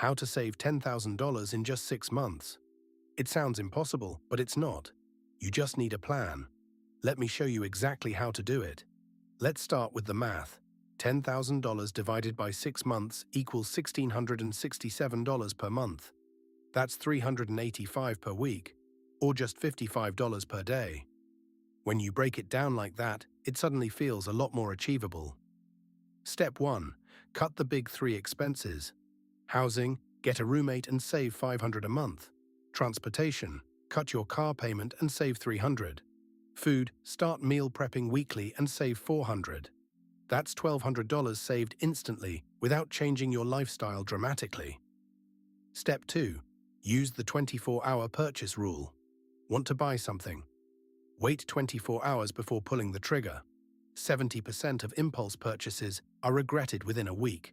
How to save $10,000 in just 6 months. It sounds impossible, but it's not. You just need a plan. Let me show you exactly how to do it. Let's start with the math. $10,000 divided by 6 months equals $1,667 per month. That's $385 per week, or just $55 per day. When you break it down like that, it suddenly feels a lot more achievable. Step 1. Cut the big 3 expenses. Housing, get a roommate and save $500 a month. Transportation, cut your car payment and save $300. Food, start meal prepping weekly and save $400. That's $1,200 saved instantly without changing your lifestyle dramatically. Step 2. Use the 24-hour purchase rule. Want to buy something? Wait 24 hours before pulling the trigger. 70% of impulse purchases are regretted within a week.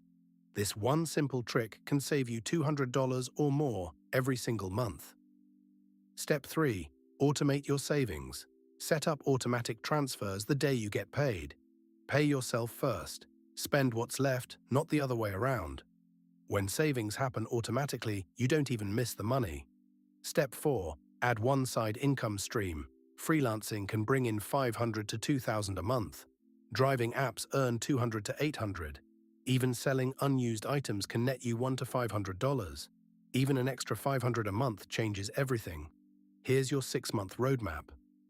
This one simple trick can save you $200 or more every single month. Step 3. Automate your savings. Set up automatic transfers the day you get paid. Pay yourself first. Spend what's left, not the other way around. When savings happen automatically, you don't even miss the money. Step 4. Add one side income stream. Freelancing can bring in $500 to $2,000 a month. Driving apps earn $200 to $800. Even selling unused items can net you $100 to $500. Even an extra $500 a month changes everything. Here's your 6-month roadmap.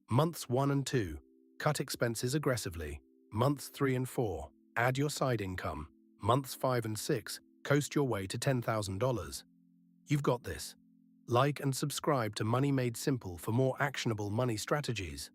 Months 1 and 2. Cut expenses aggressively. Months 3 and 4. Add your side income. Months 5 and 6. Coast your way to $10,000. You've got this. Like and subscribe to Money Made Simple for more actionable money strategies.